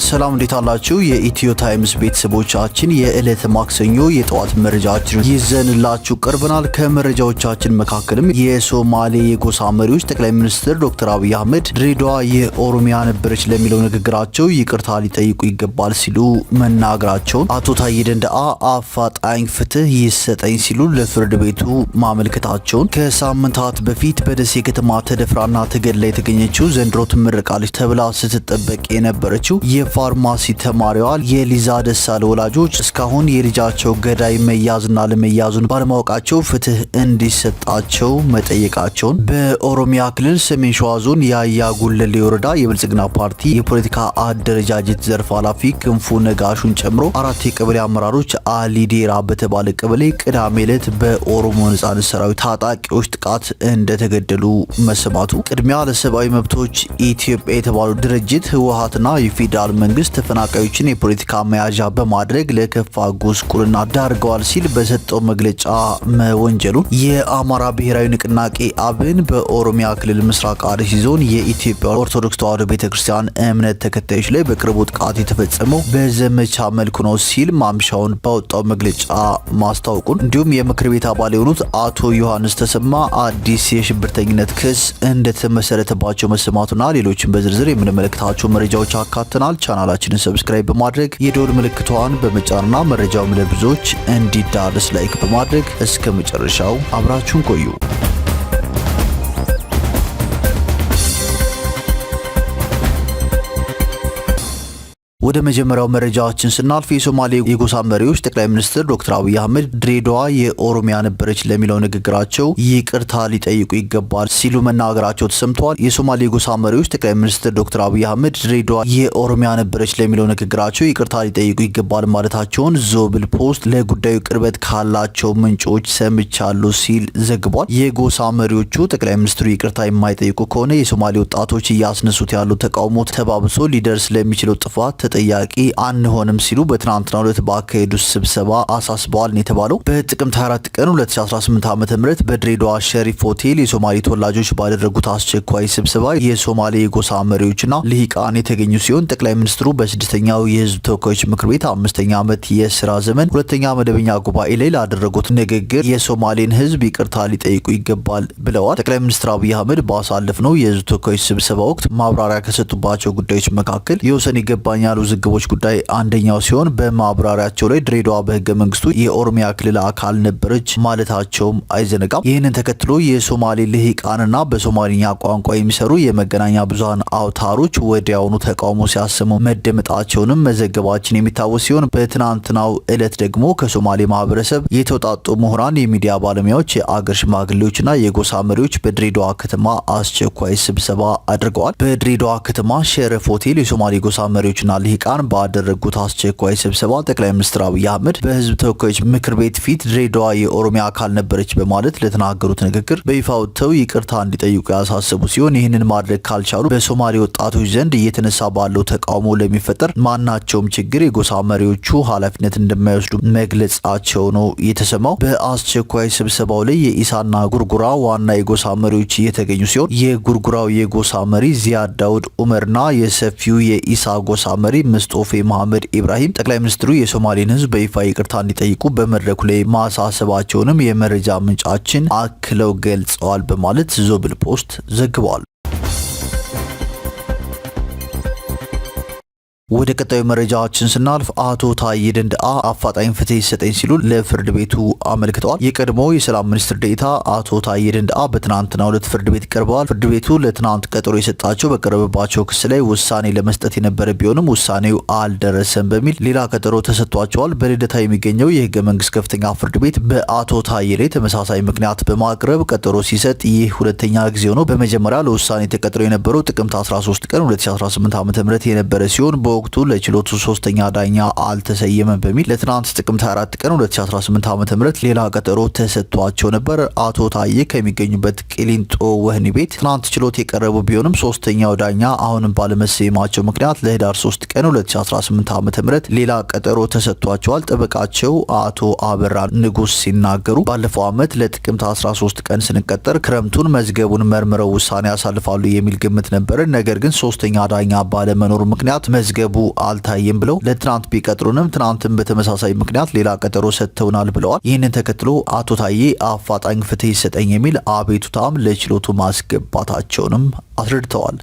ሰላም እንዴት አላችሁ? የኢትዮ ታይምስ ቤተሰቦቻችን የዕለተ ማክሰኞ የጠዋት መረጃዎችን ይዘንላችሁ ቀርበናል። ከመረጃዎቻችን መካከልም የሶማሌ የጎሳ መሪዎች ጠቅላይ ሚኒስትር ዶክተር አብይ አህመድ ድሬዳዋ የኦሮሚያ ነበረች ለሚለው ንግግራቸው ይቅርታ ሊጠይቁ ይገባል ሲሉ መናገራቸውን፣ አቶ ታዬ ደንደአ አፋጣኝ ፍትህ ይሰጠኝ ሲሉ ለፍርድ ቤቱ ማመልከታቸውን፣ ከሳምንታት በፊት በደሴ ከተማ ተደፍራና ተገድላ የተገኘችው ዘንድሮ ትመረቃለች ተብላ ስትጠበቅ የነበረችው የፋርማሲ ተማሪዋ የሊዛ ደሳለ ወላጆች እስካሁን የልጃቸው ገዳይ መያዝና ለመያዙን ባለማወቃቸው ፍትህ እንዲሰጣቸው መጠየቃቸውን፣ በኦሮሚያ ክልል ሰሜን ሸዋ ዞን የአያ ጉለሌ ወረዳ የብልጽግና ፓርቲ የፖለቲካ አደረጃጀት ዘርፍ ኃላፊ ክንፉ ነጋሹን ጨምሮ 4 የቀበሌ አመራሮች አሊዴራ በተባለ ቀበሌ ቅዳሜ ዕለት በኦሮሞ ነጻነት ሰራዊት ታጣቂዎች ጥቃት እንደተገደሉ መሰማቱ፣ ቅድሚያ ለሰብአዊ መብቶች ኢትዮጵያ የተባለው ድርጅት ህወሓትና የፌዴራል መንግስት ተፈናቃዮችን የፖለቲካ መያዣ በማድረግ ለከፋ ጉስቁልና ዳርገዋል ሲል በሰጠው መግለጫ መወንጀሉን፣ የአማራ ብሔራዊ ንቅናቄ አብን በኦሮሚያ ክልል ምስራቅ አርሲ ዞን የኢትዮጵያ ኦርቶዶክስ ተዋሕዶ ቤተክርስቲያን እምነት ተከታዮች ላይ በቅርቡ ጥቃት የተፈጸመው በዘመቻ መልኩ ነው ሲል ማምሻውን ባወጣው መግለጫ ማስታወቁን፣ እንዲሁም የምክር ቤት አባል የሆኑት አቶ ዮሐንስ ተሰማ አዲስ የሽብርተኝነት ክስ እንደተመሰረተባቸው መሰማቱና ሌሎችን በዝርዝር የምንመለከታቸው መረጃዎች አካተናል። ቻናላችንን ሰብስክራይብ በማድረግ የደወል ምልክቷን በመጫንና መረጃው ለብዙዎች እንዲዳረስ ላይክ በማድረግ እስከ መጨረሻው አብራችሁን ቆዩ። ወደ መጀመሪያው መረጃችን ስናልፍ የሶማሌ የጎሳ መሪዎች ጠቅላይ ሚኒስትር ዶክተር አብይ አህመድ ድሬዳዋ የኦሮሚያ ነበረች ለሚለው ንግግራቸው ይቅርታ ሊጠይቁ ይገባል ሲሉ መናገራቸው ተሰምተዋል። የሶማሌ የጎሳ መሪዎች ጠቅላይ ሚኒስትር ዶክተር አብይ አህመድ ድሬዳዋ የኦሮሚያ ነበረች ለሚለው ንግግራቸው ይቅርታ ሊጠይቁ ይገባል ማለታቸውን ዞብል ፖስት ለጉዳዩ ቅርበት ካላቸው ምንጮች ሰምቻለሁ ሲል ዘግቧል። የጎሳ መሪዎቹ ጠቅላይ ሚኒስትሩ ይቅርታ የማይጠይቁ ከሆነ የሶማሌ ወጣቶች እያስነሱት ያሉት ተቃውሞ ተባብሶ ሊደርስ ለሚችለው ጥፋት ተጠያቂ አንሆንም ሲሉ በትናንትናው ዕለት ባካሄዱት ስብሰባ አሳስበዋል ነው የተባለው። በጥቅምት 24 ቀን 2018 ዓ.ም በድሬዳዋ ሸሪፍ ሆቴል የሶማሌ ተወላጆች ባደረጉት አስቸኳይ ስብሰባ የሶማሌ የጎሳ መሪዎችና ልሂቃን የተገኙ ሲሆን ጠቅላይ ሚኒስትሩ በስድስተኛው የህዝብ ተወካዮች ምክር ቤት 5ኛ ዓመት የስራ ዘመን 2ኛ መደበኛ ጉባኤ ላይ ላደረጉት ንግግር የሶማሌን ህዝብ ይቅርታ ሊጠይቁ ይገባል ብለዋል። ጠቅላይ ሚኒስትር አብይ አህመድ ባሳለፍነው የህዝብ ተወካዮች ስብሰባ ወቅት ማብራሪያ ከሰጡባቸው ጉዳዮች መካከል የወሰን ይገባኛል ውዝግቦች ጉዳይ አንደኛው ሲሆን በማብራሪያቸው ላይ ድሬዳዋ በህገ መንግስቱ የኦሮሚያ ክልል አካል ነበረች ማለታቸውም አይዘነጋም። ይህንን ተከትሎ የሶማሌ ልሂቃንና በሶማሊኛ ቋንቋ የሚሰሩ የመገናኛ ብዙሃን አውታሮች ወዲያውኑ ተቃውሞ ሲያሰሙ መደመጣቸውንም መዘገባችን የሚታወስ ሲሆን በትናንትናው ዕለት ደግሞ ከሶማሌ ማህበረሰብ የተውጣጡ ምሁራን፣ የሚዲያ ባለሙያዎች፣ የአገር ሽማግሌዎችና የጎሳ መሪዎች በድሬዳዋ ከተማ አስቸኳይ ስብሰባ አድርገዋል። በድሬዳዋ ከተማ ሸረፍ ሆቴል የሶማሌ ጎሳ መሪዎችና ልሂቃን ባደረጉት አስቸኳይ ስብሰባ ጠቅላይ ሚኒስትር አብይ አህመድ በህዝብ ተወካዮች ምክር ቤት ፊት ድሬዳዋ የኦሮሚያ አካል ነበረች በማለት ለተናገሩት ንግግር በይፋ ወጥተው ይቅርታ እንዲጠይቁ ያሳሰቡ ሲሆን ይህንን ማድረግ ካልቻሉ በሶማሌ ወጣቶች ዘንድ እየተነሳ ባለው ተቃውሞ ለሚፈጠር ማናቸውም ችግር የጎሳ መሪዎቹ ኃላፊነት እንደማይወስዱ መግለጻቸው ነው የተሰማው። በአስቸኳይ ስብሰባው ላይ የኢሳና ጉርጉራ ዋና የጎሳ መሪዎች የተገኙ ሲሆን የጉርጉራው የጎሳ መሪ ዚያድ ዳውድ ኡመርና የሰፊው የኢሳ ጎሳ መሪ ምስጦፌ መሐመድ ኢብራሂም ጠቅላይ ሚኒስትሩ የሶማሌን ህዝብ በይፋ ይቅርታ እንዲጠይቁ በመድረኩ ላይ ማሳሰባቸውንም የመረጃ ምንጫችን አክለው ገልጸዋል በማለት ዞብል ፖስት ዘግቧል። ወደ ቀጣዩ መረጃችን ስናልፍ አቶ ታዬ ደንደአ አፋጣኝ ፍትህ ይሰጠኝ ሲሉ ለፍርድ ቤቱ አመልክተዋል። የቀድሞ የሰላም ሚኒስትር ዴኤታ አቶ ታዬ ደንደአ በትናንትናው ዕለት ፍርድ ቤት ቀርበዋል። ፍርድ ቤቱ ለትናንት ቀጠሮ የሰጣቸው በቀረበባቸው ክስ ላይ ውሳኔ ለመስጠት የነበረ ቢሆንም ውሳኔው አልደረሰም በሚል ሌላ ቀጠሮ ተሰጥቷቸዋል። በልደታ የሚገኘው የህገ መንግስት ከፍተኛ ፍርድ ቤት በአቶ ታዬ ላይ ተመሳሳይ ምክንያት በማቅረብ ቀጠሮ ሲሰጥ ይህ ሁለተኛ ጊዜው ነው። በመጀመሪያ ለውሳኔ ተቀጥሮ የነበረው ጥቅምት 13 ቀን 2018 ዓ.ም የነበረ ሲሆን በወቅቱ ለችሎቱ ሶስተኛ ዳኛ አልተሰየመም በሚል ለትናንት ጥቅምት 24 ቀን 2018 ዓ.ም ሌላ ቀጠሮ ተሰጥቷቸው ነበር። አቶ ታዬ ከሚገኙበት ቂሊንጦ ወህኒ ቤት ትናንት ችሎት የቀረቡ ቢሆንም ሶስተኛው ዳኛ አሁንም ባለመሰየማቸው ምክንያት ለህዳር 3 ቀን 2018 ዓ.ም ሌላ ቀጠሮ ተሰጥቷቸዋል። ጠበቃቸው አቶ አበራ ንጉስ ሲናገሩ ባለፈው ዓመት ለጥቅምት 13 ቀን ስንቀጠር ክረምቱን መዝገቡን መርምረው ውሳኔ ያሳልፋሉ የሚል ግምት ነበር። ነገር ግን ሶስተኛ ዳኛ ባለመኖሩ ምክንያት መዝገቡ ሲገቡ አልታየም ብለው ለትናንት ቢቀጥሩንም ትናንትም በተመሳሳይ ምክንያት ሌላ ቀጠሮ ሰጥተውናል ብለዋል። ይህንን ተከትሎ አቶ ታዬ አፋጣኝ ፍትህ ይሰጠኝ የሚል አቤቱታም ለችሎቱ ማስገባታቸውንም አስረድተዋል።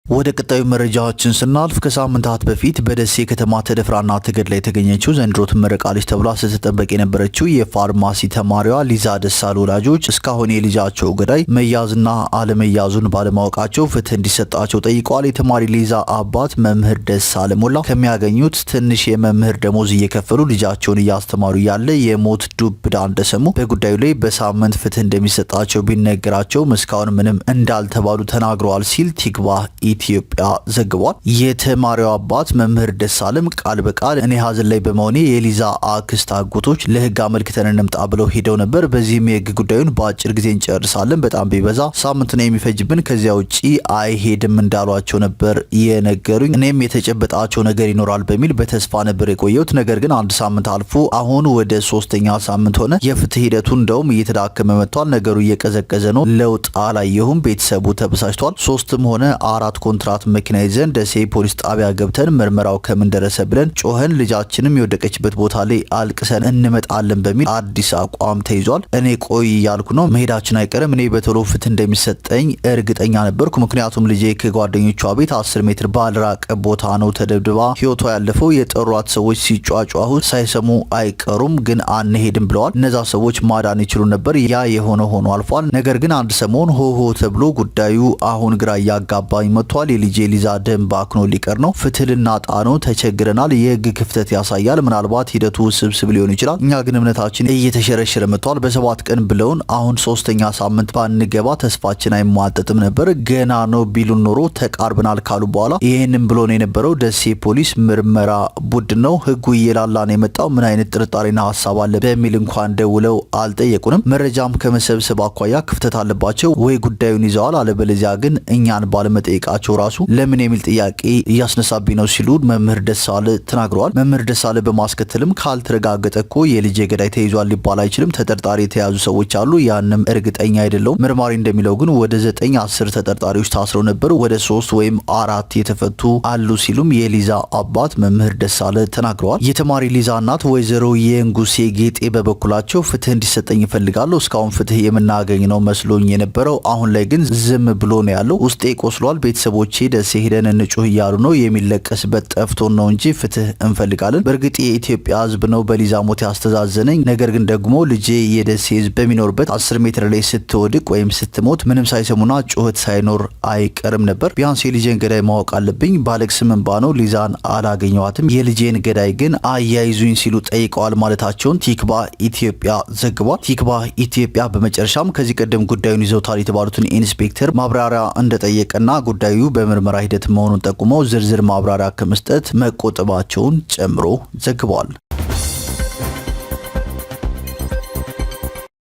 ወደ ቀጣዩ መረጃዎችን ስናልፍ ከሳምንታት በፊት በደሴ ከተማ ተደፍራና ተገድላ የተገኘችው ዘንድሮ ትመረቃለች ተብላ ስትጠበቅ የነበረችው የፋርማሲ ተማሪዋ ሊዛ ደሳለ ወላጆች እስካሁን የልጃቸው ገዳይ መያዝና አለመያዙን ባለማወቃቸው ፍትህ እንዲሰጣቸው ጠይቀዋል። የተማሪ ሊዛ አባት መምህር ደሳለ ሞላ ከሚያገኙት ትንሽ የመምህር ደሞዝ እየከፈሉ ልጃቸውን እያስተማሩ ያለ የሞት ዱብዳ እንደሰሙ በጉዳዩ ላይ በሳምንት ፍትህ እንደሚሰጣቸው ቢነገራቸውም እስካሁን ምንም እንዳልተባሉ ተናግረዋል ሲል ቲክቫህ ኢትዮጵያ ዘግቧል። የተማሪው አባት መምህር ደሳለም ቃል በቃል እኔ ሀዘን ላይ በመሆኔ የሊዛ አክስት አጎቶች ለህግ አመልክተን እንምጣ ብለው ሄደው ነበር። በዚህም የህግ ጉዳዩን በአጭር ጊዜ እንጨርሳለን፣ በጣም ቢበዛ ሳምንት ነው የሚፈጅብን፣ ከዚያ ውጪ አይሄድም እንዳሏቸው ነበር የነገሩኝ። እኔም የተጨበጣቸው ነገር ይኖራል በሚል በተስፋ ነበር የቆየሁት። ነገር ግን አንድ ሳምንት አልፎ አሁን ወደ 3ኛ ሳምንት ሆነ። የፍትህ ሂደቱ እንደውም እየተዳከመ መጥቷል። ነገሩ እየቀዘቀዘ ነው። ለውጥ አላየሁም። ቤተሰቡ ተበሳጭቷል። 3ም ሆነ 4 ኮንትራት መኪና ይዘን ደሴ ፖሊስ ጣቢያ ገብተን ምርመራው ከምን ደረሰ ብለን ጮኸን ልጃችንም የወደቀችበት ቦታ ላይ አልቅሰን እንመጣለን በሚል አዲስ አቋም ተይዟል። እኔ ቆይ እያልኩ ነው፣ መሄዳችን አይቀርም። እኔ በቶሎ ፍትህ እንደሚሰጠኝ እርግጠኛ ነበርኩ። ምክንያቱም ልጄ ከጓደኞቿ ቤት 10 ሜትር ባልራቀ ቦታ ነው ተደብድባ ህይወቷ ያለፈው። የጠሯት ሰዎች ሲጫጫሁ ሳይሰሙ አይቀሩም፣ ግን አንሄድም ብለዋል። እነዛ ሰዎች ማዳን ይችሉ ነበር። ያ የሆነ ሆኖ አልፏል። ነገር ግን አንድ ሰሞን ሆሆ ተብሎ ጉዳዩ አሁን ግራ እያጋባኝ መጥቷል። የልጄ ሊዛ ደም ባክኖ ሊቀር ነው። ፍትህ ልናጣ ነው። ተቸግረናል። የህግ ክፍተት ያሳያል። ምናልባት ሂደቱ ስብስብ ሊሆን ይችላል። እኛ ግን እምነታችን እየተሸረሸረ መጥቷል። በ7 ቀን ብለውን አሁን 3ኛ ሳምንት ባንገባ ተስፋችን አይሟጠጥም ነበር። ገና ነው ቢሉን ኖሮ ተቃርበናል ካሉ በኋላ ይህንን ብሎ ነው የነበረው። ደሴ ፖሊስ ምርመራ ቡድን ነው። ህጉ እየላላ ነው የመጣው። ምን አይነት ጥርጣሬና ሀሳብ አለ በሚል እንኳን ደውለው አልጠየቁንም። መረጃም ከመሰብሰብ አኳያ ክፍተት አለባቸው ወይ ጉዳዩን ይዘዋል፣ አለበለዚያ ግን እኛን ባለመጠየቃቸው ራሱ ለምን የሚል ጥያቄ እያስነሳብኝ ነው ሲሉ መምህር ደሳለ ተናግረዋል። መምህር ደሳለ በማስከተልም ካልተረጋገጠ እኮ የልጄ ገዳይ ተይዟል ሊባል አይችልም። ተጠርጣሪ የተያዙ ሰዎች አሉ፣ ያንም እርግጠኛ አይደለሁም። ምርማሪ እንደሚለው ግን ወደ 9-10 ተጠርጣሪዎች ታስረው ነበር፣ ወደ 3 ወይም 4 የተፈቱ አሉ ሲሉም የሊዛ አባት መምህር ደሳለ ተናግረዋል። የተማሪ ሊዛ እናት ወይዘሮ የንጉሴ ጌጤ በበኩላቸው ፍትህ እንዲሰጠኝ ይፈልጋሉ። እስካሁን ፍትህ የምናገኝ ነው መስሎኝ የነበረው፣ አሁን ላይ ግን ዝም ብሎ ነው ያለው። ውስጤ ቆስሏል። ቤተሰቦቼ ደሴ ሄደን እንጩህ እያሉ ነው። የሚለቀስበት ጠፍቶን ነው እንጂ ፍትህ እንፈልጋለን። በእርግጥ የኢትዮጵያ ሕዝብ ነው በሊዛ ሞት ያስተዛዘነኝ። ነገር ግን ደግሞ ልጄ የደሴ ሕዝብ በሚኖርበት 10 ሜትር ላይ ስትወድቅ ወይም ስትሞት ምንም ሳይሰሙና ጩኸት ሳይኖር አይቀርም ነበር። ቢያንስ የልጄን ገዳይ ማወቅ አለብኝ። ባለቅስም እንባ ነው። ሊዛን አላገኘዋትም። የልጄን ገዳይ ግን አያይዙኝ ሲሉ ጠይቀዋል ማለታቸውን ቲክቫህ ኢትዮጵያ ዘግቧል። ቲክቫህ ኢትዮጵያ በመጨረሻም ከዚህ ቀደም ጉዳዩን ይዘውታል የተባሉትን ኢንስፔክተር ማብራሪያ እንደጠየቀና ጉዳዩ በምርመራ ሂደት መሆኑን ጠቁመው ዝርዝር ማብራሪያ ከመስጠት መቆጠባቸውን ጨምሮ ዘግቧል።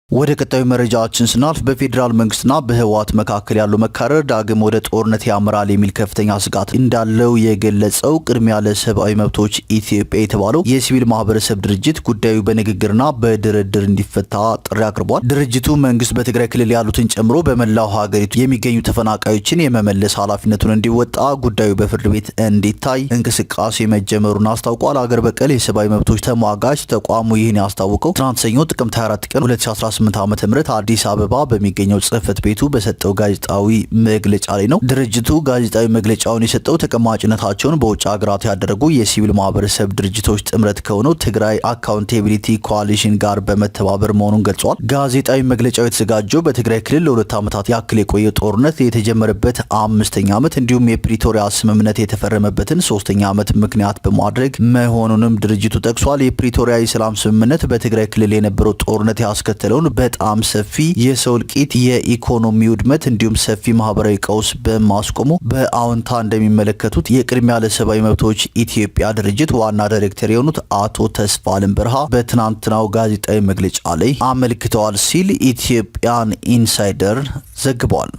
ወደ ቀጣዩ መረጃችን ስናልፍ በፌዴራል መንግስትና በህወሓት መካከል ያለው መካረር ዳግም ወደ ጦርነት ያመራል የሚል ከፍተኛ ስጋት እንዳለው የገለጸው ቅድሚያ ለሰብአዊ መብቶች ኢትዮጵያ የተባለው የሲቪል ማህበረሰብ ድርጅት ጉዳዩ በንግግርና በድርድር እንዲፈታ ጥሪ አቅርቧል። ድርጅቱ መንግስት በትግራይ ክልል ያሉትን ጨምሮ በመላው ሀገሪቱ የሚገኙ ተፈናቃዮችን የመመለስ ኃላፊነቱን እንዲወጣ፣ ጉዳዩ በፍርድ ቤት እንዲታይ እንቅስቃሴ መጀመሩን አስታውቋል። አገር በቀል የሰብአዊ መብቶች ተሟጋች ተቋሙ ይህን ያስታወቀው ትናንት ሰኞ ጥቅምት 24 ቀን 2018 ዓመተ ምህረት አዲስ አበባ በሚገኘው ጽህፈት ቤቱ በሰጠው ጋዜጣዊ መግለጫ ላይ ነው። ድርጅቱ ጋዜጣዊ መግለጫውን የሰጠው ተቀማጭነታቸውን በውጭ ሀገራት ያደረጉ የሲቪል ማህበረሰብ ድርጅቶች ጥምረት ከሆነው ትግራይ አካውንቴቢሊቲ ኮአሊሽን ጋር በመተባበር መሆኑን ገልጿል። ጋዜጣዊ መግለጫው የተዘጋጀው በትግራይ ክልል ለ2 ዓመታት ያክል የቆየ ጦርነት የተጀመረበት 5ኛ ዓመት እንዲሁም የፕሪቶሪያ ስምምነት የተፈረመበትን 3ኛ ዓመት ምክንያት በማድረግ መሆኑንም ድርጅቱ ጠቅሷል። የፕሪቶሪያ የሰላም ስምምነት በትግራይ ክልል የነበረው ጦርነት ያስከተለውን በጣም ሰፊ የሰው እልቂት፣ የኢኮኖሚ ውድመት እንዲሁም ሰፊ ማህበራዊ ቀውስ በማስቆሙ በአዎንታ እንደሚመለከቱት የቅድሚያ ለሰብአዊ መብቶች ኢትዮጵያ ድርጅት ዋና ዳይሬክተር የሆኑት አቶ ተስፋለም በርሃ በትናንትናው ጋዜጣዊ መግለጫ ላይ አመልክተዋል ሲል ኢትዮጵያን ኢንሳይደር ዘግቧል።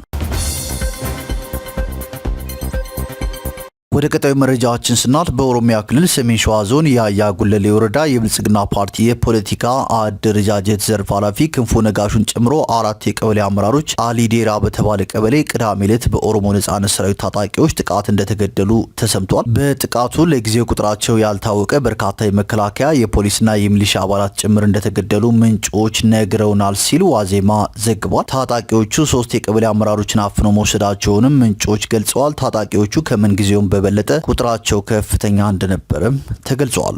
ወደ ቀጣዩ መረጃችን ስናልፍ በኦሮሚያ ክልል ሰሜን ሸዋ ዞን የአያ ጉለሌ ወረዳ የብልጽግና ፓርቲ የፖለቲካ አደረጃጀት ዘርፍ ኃላፊ ክንፉ ነጋሹን ጨምሮ 4 የቀበሌ አመራሮች አሊዴራ በተባለ ቀበሌ ቅዳሜ ዕለት በኦሮሞ ነጻነት ሰራዊት ታጣቂዎች ጥቃት እንደተገደሉ ተሰምቷል። በጥቃቱ ለጊዜው ቁጥራቸው ያልታወቀ በርካታ የመከላከያ የፖሊስና የሚሊሻ አባላት ጭምር እንደተገደሉ ምንጮች ነግረውናል ሲል ዋዜማ ዘግቧል። ታጣቂዎቹ 3 የቀበሌ አመራሮችን አፍነው መውሰዳቸውንም ምንጮች ገልጸዋል። ታጣቂዎቹ ከምን ጊዜውም በበለጠ ቁጥራቸው ከፍተኛ እንደነበረም ተገልጿል።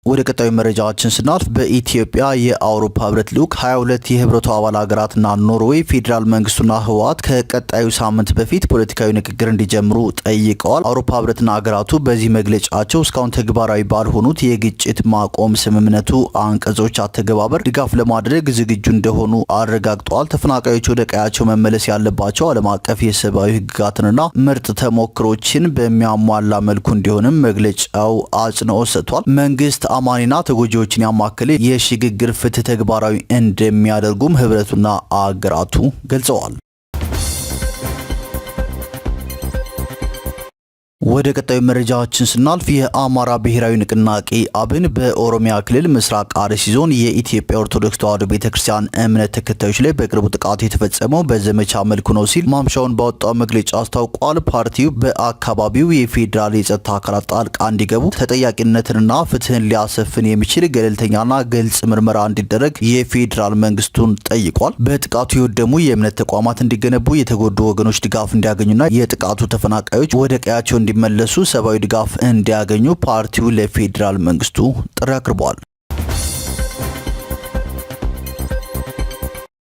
ወደ ቀጣዩ መረጃችን ስናልፍ በኢትዮጵያ የአውሮፓ ህብረት ልዑክ 22 የህብረቱ አባል ሀገራትና ኖርዌይ ፌዴራል መንግስቱና ህወሓት ከቀጣዩ ሳምንት በፊት ፖለቲካዊ ንግግር እንዲጀምሩ ጠይቀዋል። አውሮፓ ህብረትና ሀገራቱ በዚህ መግለጫቸው እስካሁን ተግባራዊ ባልሆኑት የግጭት ማቆም ስምምነቱ አንቀጾች አተገባበር ድጋፍ ለማድረግ ዝግጁ እንደሆኑ አረጋግጠዋል። ተፈናቃዮች ወደ ቀያቸው መመለስ ያለባቸው ዓለም አቀፍ የሰብአዊ ህግጋትንና ምርጥ ተሞክሮችን በሚያሟላ መልኩ እንዲሆንም መግለጫው አጽንኦት ሰጥቷል። መንግስት አማኒና ተጎጂዎችን ያማከለ የሽግግር ፍትህ ተግባራዊ እንደሚያደርጉም ህብረቱና አገራቱ ገልጸዋል። ወደ ቀጣዩ መረጃችን ስናልፍ የአማራ ብሔራዊ ንቅናቄ አብን በኦሮሚያ ክልል ምስራቅ አርሲ ዞን የኢትዮጵያ ኦርቶዶክስ ተዋሕዶ ቤተክርስቲያን እምነት ተከታዮች ላይ በቅርቡ ጥቃት የተፈጸመው በዘመቻ መልኩ ነው ሲል ማምሻውን ባወጣው መግለጫ አስታውቋል። ፓርቲው በአካባቢው የፌዴራል የጸጥታ አካላት ጣልቃ እንዲገቡ ተጠያቂነትንና ፍትህን ሊያሰፍን የሚችል ገለልተኛና ግልጽ ምርመራ እንዲደረግ የፌዴራል መንግስቱን ጠይቋል። በጥቃቱ የወደሙ የእምነት ተቋማት እንዲገነቡ፣ የተጎዱ ወገኖች ድጋፍ እንዲያገኙና የጥቃቱ ተፈናቃዮች ወደ ቀያቸው እንዲመለሱ ሰብአዊ ድጋፍ እንዲያገኙ ፓርቲው ለፌዴራል መንግስቱ ጥሪ አቅርቧል።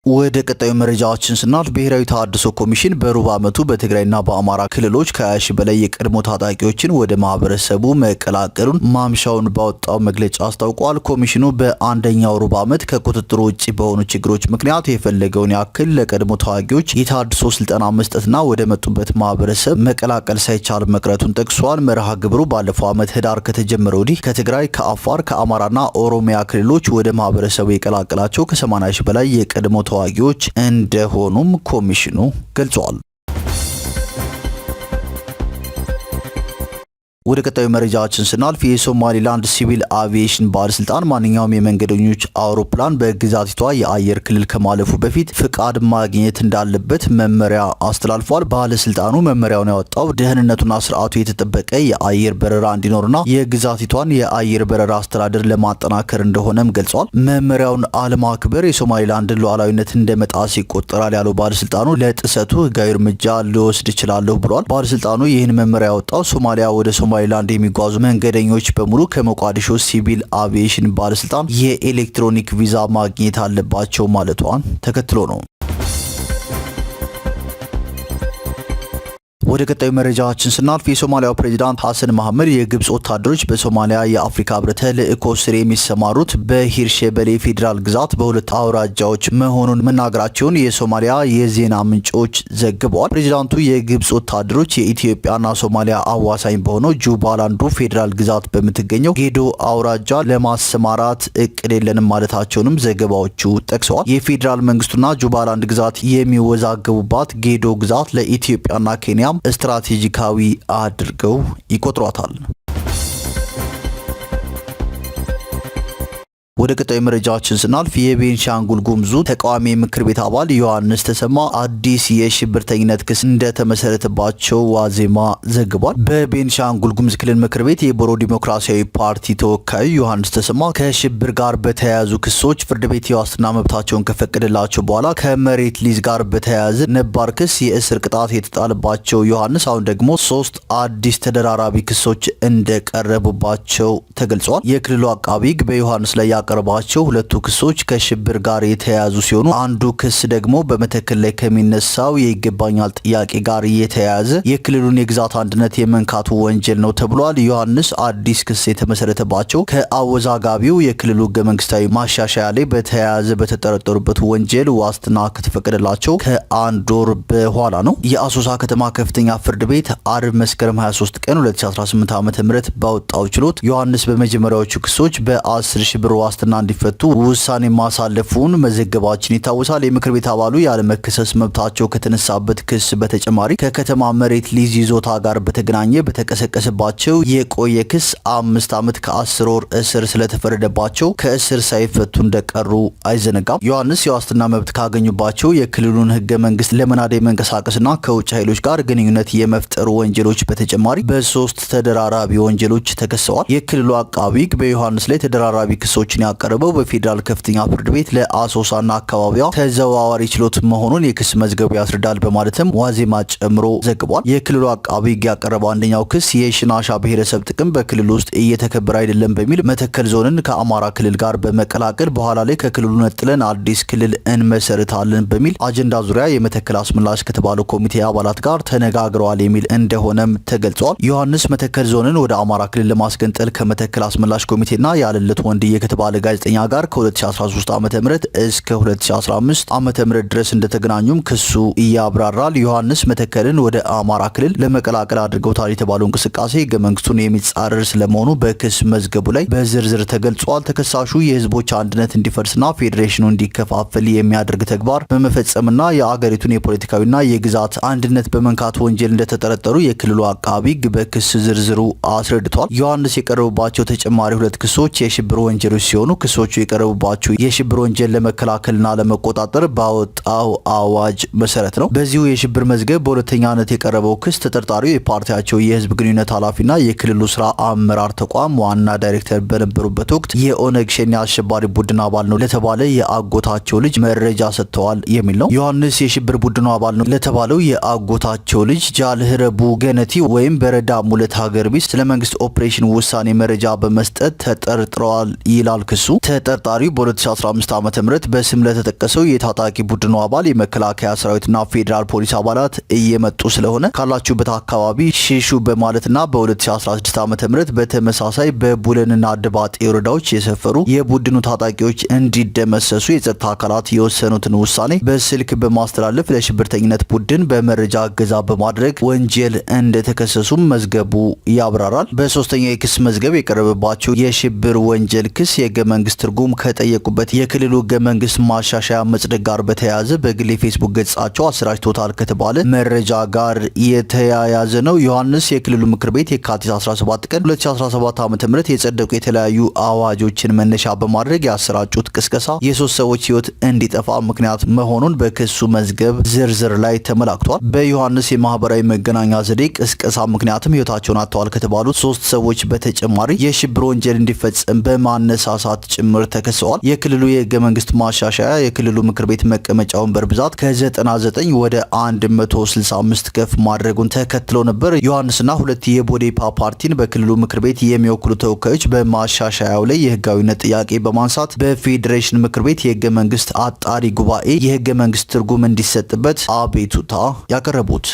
ወደ ቀጣዩ መረጃዎችን ስናልፍ ብሔራዊ ተሃድሶ ኮሚሽን በሩብ ዓመቱ በትግራይና በአማራ ክልሎች ከ20 በላይ የቀድሞ ታጣቂዎችን ወደ ማህበረሰቡ መቀላቀሉን ማምሻውን ባወጣው መግለጫ አስታውቋል። ኮሚሽኑ በአንደኛው ሩብ ዓመት ከቁጥጥሩ ውጭ በሆኑ ችግሮች ምክንያት የፈለገውን ያክል ለቀድሞ ተዋጊዎች የተሃድሶ ስልጠና መስጠትና ወደ መጡበት ማህበረሰብ መቀላቀል ሳይቻል መቅረቱን ጠቅሷል። መርሃ ግብሩ ባለፈው ዓመት ህዳር ከተጀመረ ወዲህ ከትግራይ፣ ከአፋር፣ ከአማራና ኦሮሚያ ክልሎች ወደ ማህበረሰቡ የቀላቀላቸው ከ80 ሺህ በላይ የቀድሞ ተዋጊዎች እንደሆኑም ኮሚሽኑ ገልጿል። ወደ ቀጣዩ መረጃችን ስናልፍ የሶማሊላንድ ሲቪል አቪዬሽን ባለስልጣን ማንኛውም የመንገደኞች አውሮፕላን በግዛቲቷ የአየር ክልል ከማለፉ በፊት ፍቃድ ማግኘት እንዳለበት መመሪያ አስተላልፏል። ባለስልጣኑ መመሪያውን ያወጣው ደህንነቱና ስርዓቱ የተጠበቀ የአየር በረራ እንዲኖርና የግዛቲቷን የአየር በረራ አስተዳደር ለማጠናከር እንደሆነም ገልጿል። መመሪያውን አለማክበር የሶማሊላንድን ሉዓላዊነት እንደ መጣስ ይቆጠራል ያለው ባለስልጣኑ ለጥሰቱ ህጋዊ እርምጃ ሊወስድ ይችላለሁ ብሏል። ባለስልጣኑ ይህን መመሪያ ያወጣው ሶማሊያ ወደ ሶማሊላንድ የሚጓዙ መንገደኞች በሙሉ ከሞቃዲሾ ሲቪል አቪዬሽን ባለስልጣን የኤሌክትሮኒክ ቪዛ ማግኘት አለባቸው ማለቷን ተከትሎ ነው። ወደ ቀጣዩ መረጃችን ስናልፍ የሶማሊያው ፕሬዚዳንት ሐሰን መሐመድ የግብጽ ወታደሮች በሶማሊያ የአፍሪካ ህብረት ተልእኮ ስር የሚሰማሩት በሂርሼበሌ ፌዴራል ግዛት በሁለት አውራጃዎች መሆኑን መናገራቸውን የሶማሊያ የዜና ምንጮች ዘግበዋል። ፕሬዚዳንቱ የግብጽ ወታደሮች የኢትዮጵያና ሶማሊያ አዋሳኝ በሆነው ጁባላንዱ ፌዴራል ግዛት በምትገኘው ጌዶ አውራጃ ለማሰማራት እቅድ የለንም ማለታቸውንም ዘገባዎቹ ጠቅሰዋል። የፌዴራል መንግስቱና ጁባላንድ ግዛት የሚወዛገቡባት ጌዶ ግዛት ለኢትዮጵያና ኬንያ ስትራቴጂካዊ አድርገው ይቆጥሯታል። ወደ ቀጣዩ መረጃችን ስናልፍ የቤንሻንጉል ጉሙዙ ተቃዋሚ ምክር ቤት አባል ዮሐንስ ተሰማ አዲስ የሽብርተኝነት ክስ እንደተመሰረተባቸው ዋዜማ ዘግቧል። በቤንሻንጉል ጉሙዝ ክልል ምክር ቤት የቦሮ ዲሞክራሲያዊ ፓርቲ ተወካዩ ዮሐንስ ተሰማ ከሽብር ጋር በተያያዙ ክሶች ፍርድ ቤት የዋስትና መብታቸውን ከፈቀደላቸው በኋላ ከመሬት ሊዝ ጋር በተያያዘ ነባር ክስ የእስር ቅጣት የተጣለባቸው ዮሐንስ አሁን ደግሞ 3 አዲስ ተደራራቢ ክሶች እንደቀረቡባቸው ተገልጿል። የክልሉ አቃቢ ሕግ በዮሐንስ ላይ ያቀረባቸው ሁለቱ ክሶች ከሽብር ጋር የተያያዙ ሲሆኑ አንዱ ክስ ደግሞ በመተከል ላይ ከሚነሳው የይገባኛል ጥያቄ ጋር የተያያዘ የክልሉን የግዛት አንድነት የመንካቱ ወንጀል ነው ተብሏል። ዮሐንስ አዲስ ክስ የተመሰረተባቸው ከአወዛጋቢው የክልሉ ህገ መንግስታዊ ማሻሻያ ላይ በተያያዘ በተጠረጠሩበት ወንጀል ዋስትና ከተፈቀደላቸው ከአንድ ወር በኋላ ነው። የአሶሳ ከተማ ከፍተኛ ፍርድ ቤት አርብ መስከረም 23 ቀን 2018 ዓ.ም ባወጣው ችሎት ዮሐንስ በመጀመሪያዎቹ ክሶች በ10 ሺህ ብር ዋስትና በዋስትና እንዲፈቱ ውሳኔ ማሳለፉን መዘገባችን ይታወሳል። የምክር ቤት አባሉ ያለመከሰስ መብታቸው ከተነሳበት ክስ በተጨማሪ ከከተማ መሬት ሊዝ ይዞታ ጋር በተገናኘ በተቀሰቀሰባቸው የቆየ ክስ 5 ዓመት ከ10 ወር እስር ስለተፈረደባቸው ከእስር ሳይፈቱ እንደቀሩ አይዘነጋም። ዮሐንስ የዋስትና መብት ካገኙባቸው የክልሉን ህገ መንግስት ለመናድ የመንቀሳቀስና ከውጭ ኃይሎች ጋር ግንኙነት የመፍጠሩ ወንጀሎች በተጨማሪ በ3 ተደራራቢ ወንጀሎች ተከሰዋል። የክልሉ አቃቢ ህግ በዮሐንስ ላይ ተደራራቢ ክሶችን ያቀረበው በፌዴራል ከፍተኛ ፍርድ ቤት ለአሶሳና አካባቢዋ ተዘዋዋሪ ችሎት መሆኑን የክስ መዝገቡ ያስረዳል በማለትም ዋዜማ ጨምሮ ዘግቧል። የክልሉ አቃቢ ህግ ያቀረበው አንደኛው ክስ የሽናሻ ብሔረሰብ ጥቅም በክልሉ ውስጥ እየተከበረ አይደለም በሚል መተከል ዞንን ከአማራ ክልል ጋር በመቀላቀል በኋላ ላይ ከክልሉ ነጥለን አዲስ ክልል እንመሰርታለን በሚል አጀንዳ ዙሪያ የመተከል አስመላሽ ከተባለው ኮሚቴ አባላት ጋር ተነጋግረዋል የሚል እንደሆነም ተገልጿል። ዮሐንስ መተከል ዞንን ወደ አማራ ክልል ለማስገንጠል ከመተከል አስመላሽ ኮሚቴና ያለለት ወንድዬ ከተባለ ጋዜጠኛ ጋር ከ2013 ዓ.ም እስከ 2015 ዓ.ም ድረስ እንደተገናኙም ክሱ ያብራራል። ዮሐንስ መተከልን ወደ አማራ ክልል ለመቀላቀል አድርገውታል የተባለው እንቅስቃሴ ህገ መንግስቱን የሚጻረር ስለመሆኑ በክስ መዝገቡ ላይ በዝርዝር ተገልጿል። ተከሳሹ የህዝቦች አንድነት እንዲፈርስና ፌዴሬሽኑ እንዲከፋፈል የሚያደርግ ተግባር በመፈጸምና የአገሪቱን የፖለቲካዊና የግዛት አንድነት በመንካት ወንጀል እንደተጠረጠሩ የክልሉ አቃቢ ህግ በክስ ዝርዝሩ አስረድቷል። ዮሐንስ የቀረቡባቸው ተጨማሪ 2 ክሶች የሽብር ወንጀሎች ሲሆኑ ክሶቹ የቀረቡባቸው የሽብር ወንጀል ለመከላከልና ለመቆጣጠር ባወጣው አዋጅ መሰረት ነው። በዚሁ የሽብር መዝገብ በሁለተኛነት የቀረበው ክስ ተጠርጣሪው የፓርቲያቸው የህዝብ ግንኙነት ኃላፊና የክልሉ ስራ አመራር ተቋም ዋና ዳይሬክተር በነበሩበት ወቅት የኦነግ ሸኔ አሸባሪ ቡድን አባል ነው ለተባለ የአጎታቸው ልጅ መረጃ ሰጥተዋል የሚል ነው። ዮሐንስ የሽብር ቡድኑ አባል ነው ለተባለው የአጎታቸው ልጅ ጃልህረቡ ገነቲ ወይም በረዳ ሙለት ሀገር ቢስ ስለ መንግስት ኦፕሬሽን ውሳኔ መረጃ በመስጠት ተጠርጥረዋል ይላል ክሱ። ተጠርጣሪው በ2015 ዓ.ም በስም ለተጠቀሰው የታጣቂ ቡድኑ አባል የመከላከያ ሰራዊትና ፌዴራል ፖሊስ አባላት እየመጡ ስለሆነ ካላችሁበት አካባቢ ሽሹ በማለትና በ2016 ዓ.ም በተመሳሳይ በቡለንና ድባጤ ወረዳዎች የሰፈሩ የቡድኑ ታጣቂዎች እንዲደመሰሱ የጸጥታ አካላት የወሰኑትን ውሳኔ በስልክ በማስተላለፍ ለሽብርተኝነት ቡድን በመረጃ እገዛ በማድረግ ወንጀል እንደተከሰሱም መዝገቡ ያብራራል። በሶስተኛው የክስ መዝገብ የቀረበባቸው የሽብር ወንጀል ክስ የህገ መንግስት ትርጉም ከጠየቁበት የክልሉ ህገ መንግስት ማሻሻያ መጽደቅ ጋር በተያያዘ በግል የፌስቡክ ገጻቸው አሰራጭቶታል ከተባለ መረጃ ጋር የተያያዘ ነው። ዮሐንስ የክልሉ ምክር ቤት የካቲት 17 ቀን 2017 ዓ.ም የጸደቁ የተለያዩ አዋጆችን መነሻ በማድረግ ያሰራጩት ቅስቀሳ የ3 ሰዎች ህይወት እንዲጠፋ ምክንያት መሆኑን በክሱ መዝገብ ዝርዝር ላይ ተመላክቷል። በዮሐንስ የማህበራዊ መገናኛ ዘዴ ቅስቀሳ ምክንያትም ህይወታቸውን አጥተዋል ከተባሉት 3 ሰዎች በተጨማሪ የሽብር ወንጀል እንዲፈጸም በማነሳሳት ጭምር ተከሰዋል። የክልሉ የህገ መንግስት ማሻሻያ የክልሉ ምክር ቤት መቀመጫ ወንበር ብዛት ከ99 ወደ 165 ከፍ ማድረጉን ተከትሎ ነበር ዮሐንስና 2 የቦዴፓ ፓርቲን በክልሉ ምክር ቤት የሚወክሉ ተወካዮች በማሻሻያው ላይ የህጋዊነት ጥያቄ በማንሳት በፌዴሬሽን ምክር ቤት የህገ መንግስት አጣሪ ጉባኤ የህገ መንግስት ትርጉም እንዲሰጥበት አቤቱታ ያቀረቡት።